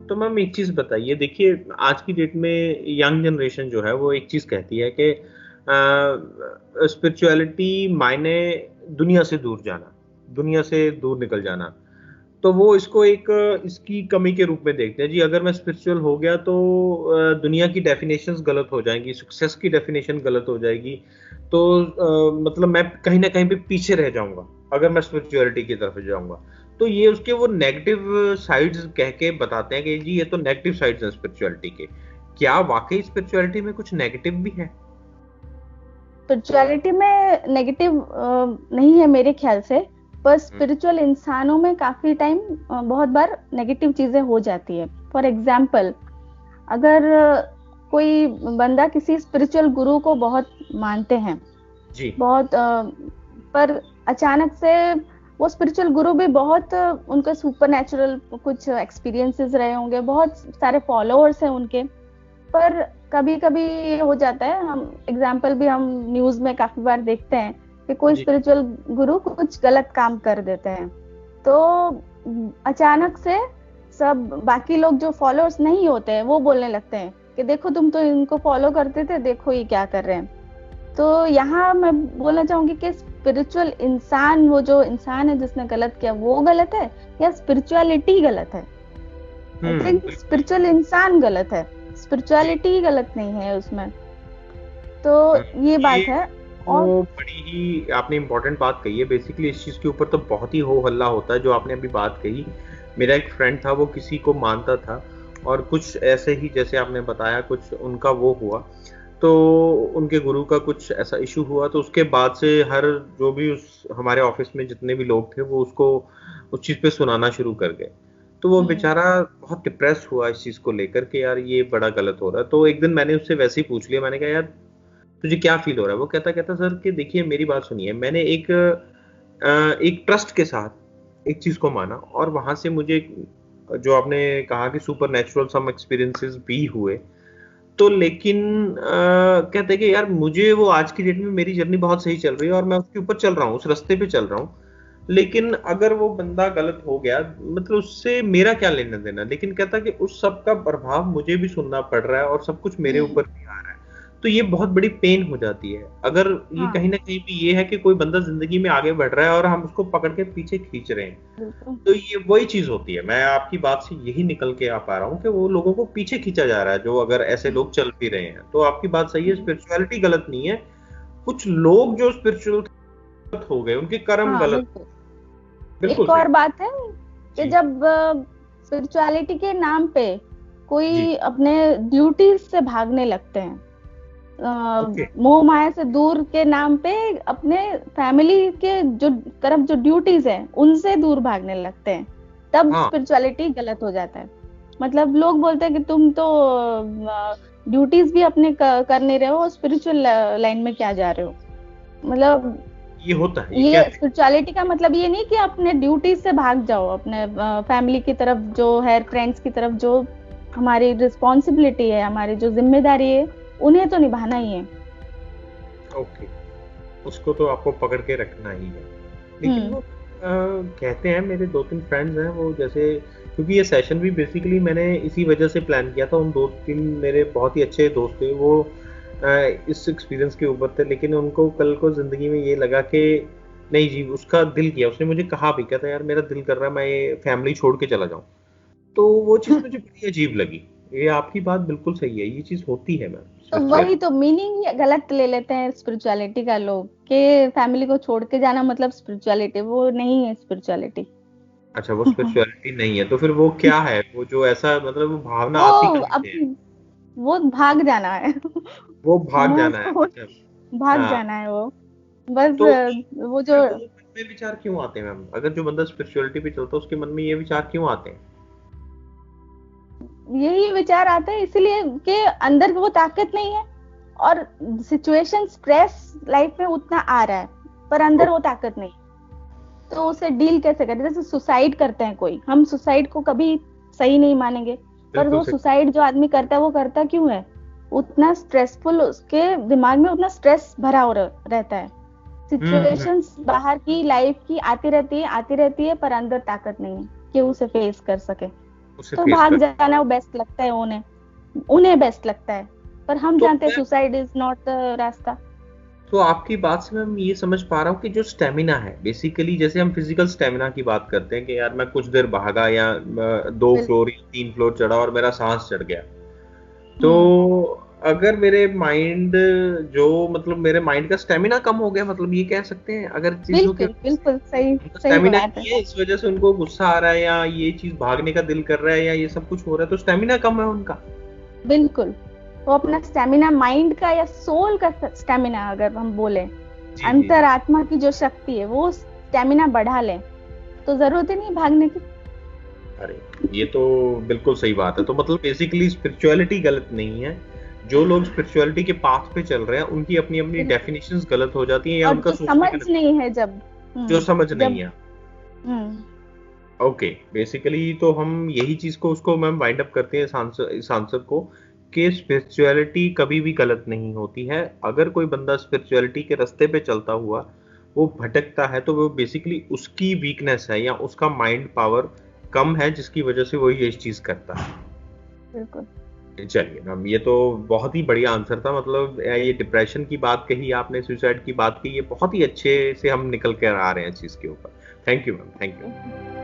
तो मैम एक चीज बताइए, देखिए आज की डेट में यंग जनरेशन जो है वो एक चीज कहती है कि स्पिरिचुअलिटी मायने दुनिया से दूर जाना, दुनिया से दूर निकल जाना। तो वो इसको एक इसकी कमी के रूप में देखते हैं जी। अगर मैं स्पिरिचुअल हो गया तो दुनिया की डेफिनेशंस गलत हो जाएंगी, सक्सेस की डेफिनेशन गलत हो जाएगी। तो मतलब मैं कहीं ना कहीं पे पीछे रह जाऊंगा अगर मैं स्पिरिचुअलिटी की तरफ जाऊंगा। तो ये उसके वो नेगेटिव साइड्स कह के बताते हैं कि जी ये तो नेगेटिव साइड्स हैं स्पिरिचुअलिटी के। क्या वाकई स्पिरिचुअलिटी में कुछ नेगेटिव भी है? स्पिरिचुअलिटी में नेगेटिव नहीं है मेरे ख्याल से, पर हम्म, स्पिरिचुअल इंसानों में काफी टाइम बहुत बार नेगेटिव चीजें हो जाती है। फॉर एग्जाम्पल, अगर कोई बंदा किसी स्पिरिचुअल गुरु को बहुत मानते हैं, जी। बहुत पर अचानक से वो स्पिरिचुअल गुरु भी बहुत उनके सुपर नेचुरल कुछ एक्सपीरियंसेस रहे होंगे, बहुत सारे फॉलोअर्स हैं उनके, पर कभी कभी ये हो जाता है, हम एग्जाम्पल भी हम न्यूज में काफी बार देखते हैं कि कोई जी। स्पिरिचुअल गुरु कुछ गलत काम कर देते हैं, तो अचानक से सब बाकी लोग जो फॉलोअर्स नहीं होते हैं वो बोलने लगते हैं कि देखो तुम तो इनको फॉलो करते थे, देखो ये क्या कर रहे हैं। तो यहाँ मैं बोलना चाहूंगी कि स्पिरिचुअल इंसान, वो जो इंसान है जिसने गलत किया वो गलत है, या स्पिरिचुअलिटी गलत है? आई थिंक बिल्कुल। स्पिरिचुअल इंसान गलत है, जी। स्पिरिचुअलिटी गलत नहीं है उसमें। तो ये ये बात है। और वो बड़ी ही आपने इम्पोर्टेंट बात कही है। बेसिकली इस चीज़ के ऊपर तो बहुत ही हो हल्ला होता है जो आपने अभी बात कही। मेरा एक फ्रेंड था, वो किसी को मानता था और कुछ ऐसे ही जैसे आपने बताया कुछ उनका वो हुआ, तो उनके गुरु का कुछ ऐसा इशू हुआ, तो उसके बाद से हर जो भी उस हमारे ऑफिस में जितने भी लोग थे वो उसको उस चीज़ पे सुनाना शुरू कर गए। तो वो हम्म, बेचारा बहुत डिप्रेस हुआ इस चीज़ को लेकर के, यार ये बड़ा गलत हो रहा है। तो एक दिन मैंने उससे वैसे ही पूछ लिया, मैंने कहा यार तुझे क्या फील हो रहा है? वो कहता कहता सर कि देखिए मेरी बात सुनिए, मैंने एक ट्रस्ट के साथ एक चीज को माना और वहां से मुझे जो आपने कहा कि सुपर नेचुरल सम एक्सपीरियंसेस भी हुए। तो लेकिन कहते कि यार मुझे वो आज की डेट में मेरी जर्नी बहुत सही चल रही है और मैं उसके ऊपर चल रहा हूँ, उस रास्ते पे चल रहा हूँ। लेकिन अगर वो बंदा गलत हो गया मतलब उससे मेरा क्या लेना देना। लेकिन कहता कि उस सब का प्रभाव मुझे भी सुनना पड़ रहा है और सब कुछ मेरे ऊपर हम्म, भी आ रहा है। तो ये बहुत बड़ी पेन हो जाती है अगर ये हाँ, कहीं ना कहीं भी ये है कि कोई बंदा जिंदगी में आगे बढ़ रहा है और हम उसको पकड़ के पीछे खींच रहे हैं। बिल्कुल। तो ये वही चीज होती है, मैं आपकी बात से यही निकल के आ पा रहा हूँ कि वो लोगों को पीछे खींचा जा रहा है जो अगर ऐसे हम्म, लोग चल भी रहे हैं। तो आपकी बात सही है, हम्म, स्पिरिचुअलिटी गलत नहीं है, कुछ लोग जो स्पिरिचुअल हो गए उनके कर्म हाँ, गलत। बिल्कुल। बिल्कुल एक सही। और बात है कि जी। जब स्पिरिचुअलिटी के नाम पे जी। कोई अपने ड्यूटीज से भागने लगते हैं, ओके। मोह माया से दूर के नाम पे अपने फैमिली के जो तरफ जो ड्यूटीज है उनसे दूर भागने लगते हैं, तब हाँ। स्पिरिचुअलिटी गलत हो जाता है। मतलब लोग बोलते हैं कि तुम तो ड्यूटीज भी अपने कर नहीं रहे हो, स्पिरिचुअल लाइन में क्या जा रहे हो? मतलब ये होता है, ये ये कहते हैं। स्पिरिचुअलिटी का मतलब ये नहीं कि अपने ड्यूटीज से भाग जाओ, अपने फैमिली की तरफ जो है, फ्रेंड्स की तरफ जो हमारी रिस्पॉन्सिबिलिटी है, हमारी जो जिम्मेदारी है, उन्हें तो निभाना ही है। ओके, उसको तो आपको पकड़ के रखना ही है। लेकिन हम्म, वो कहते हैं, मेरे दो तीन फ्रेंड्स हैं वो जैसे, क्योंकि ये सेशन भी बेसिकली मैंने इसी वजह से प्लान किया था। उन दो तीन मेरे बहुत ही अच्छे दोस्त थे, वो इस एक्सपीरियंस के ऊपर थे, लेकिन उनको कल को जिंदगी में ये लगा कि नहीं जी, उसका दिल किया, उसने मुझे कहा भी, कहता यार मेरा दिल कर रहा है मैं ये फैमिली छोड़ के चला जाऊं। तो वो चीज़ मुझे बड़ी अजीब लगी। ये आपकी बात बिल्कुल सही है, ये चीज़ होती है मैम तो स्पिरिचुअल। वही तो मीनिंग गलत ले लेते हैं स्पिरिचुअलिटी का लोग, कि फैमिली को छोड़ के जाना मतलब स्पिरिचुअलिटी, वो नहीं है स्पिरिचुअलिटी। अच्छा, वो स्पिरिचुअलिटी नहीं है तो फिर वो क्या है? वो जो ऐसा मतलब वो भावना वो आती कहाँ अब से है? वो भाग जाना है। वो भाग मुंह जाना है, तोड़ अच्छा। भाग हाँ। जाना है वो, बस तो वो जो फिर वो मन में विचार क्यों आते हैं मैम? अगर जो बंदा स्पिरिचुअलिटी पे चलता है उसके मन में ये विचार क्यों आते हैं? यही विचार आता है इसलिए कि अंदर वो ताकत नहीं है, और सिचुएशन स्ट्रेस लाइफ में उतना आ रहा है, पर अंदर वो ओके। ताकत नहीं। तो उसे डील कैसे करें? जैसे सुसाइड करते हैं कोई, हम सुसाइड को कभी सही नहीं मानेंगे, पर बिल्कुल वो सही। सुसाइड जो आदमी करता है वो करता क्यों है? उतना स्ट्रेसफुल, उसके दिमाग में उतना स्ट्रेस भरा हो रहता है, हम्म। सिचुएशंस बाहर की लाइफ की आती रहती है, आती रहती है, पर अंदर ताकत नहीं है कि उसे फेस कर सके। उसे तो फेस भाग कर। जाना वो बेस्ट लगता है उन्हें, उन्हें बेस्ट लगता है। पर हम तो जानते हैं मैं सुसाइड इज नॉट द रास्ता। तो आपकी बात से मैं ये समझ पा रहा हूँ कि जो स्टेमिना है बेसिकली, जैसे हम फिजिकल स्टेमिना की बात करते हैं कि यार मैं कुछ देर भागा या 2 फ्लोर या 3 फ्लोर चढ़ा और मेरा सांस चढ़ गया, तो हम्म। अगर मेरे माइंड जो मतलब मेरे माइंड का स्टेमिना कम हो गया, मतलब ये कह सकते हैं अगर चीजों के बिल्कुल बिल्कुल सही, उनका सही स्टेमिना बात है। नहीं है, इस वजह से उनको गुस्सा आ रहा है या ये चीज भागने का दिल कर रहा है या ये सब कुछ हो रहा है, तो स्टेमिना कम है उनका। बिल्कुल, वो अपना स्टेमिना, माइंड का या सोल का स्टेमिना अगर हम बोले, जी जी जी। अंतरात्मा की जो शक्ति है वो स्टेमिना बढ़ा ले, तो जरूरत ही नहीं भागने की। अरे ये तो बिल्कुल सही बात है। तो मतलब बेसिकली स्पिरिचुअलिटी गलत नहीं है, जो लोग स्पिरिचुअलिटी के पाथ पे चल रहे हैं उनकी अपनी अपनी बिल्कुल। डेफिनेशंस गलत हो जाती हैं या और उनका जो सोचने समझ का नहीं है जब, जो समझ नहीं जब, है। हम्म। ओके, बेसिकली तो हम यही चीज को उसको मैम वाइंड अप करते हैं इस आंसर को, कि स्पिरिचुअलिटी कभी भी गलत नहीं होती है। अगर कोई बंदा स्पिरिचुअलिटी के रास्ते पे चलता हुआ वो भटकता है, तो वो बेसिकली उसकी वीकनेस है या उसका माइंड पावर कम है, जिसकी वजह से वो ये चीज करता है। बिल्कुल। चलिए मैम, ये तो बहुत ही बढ़िया आंसर था। मतलब ये डिप्रेशन की बात कही आपने, सुसाइड की बात की, ये बहुत ही अच्छे से हम निकल कर आ रहे हैं इस चीज के ऊपर। Thank you ma'am, thank you.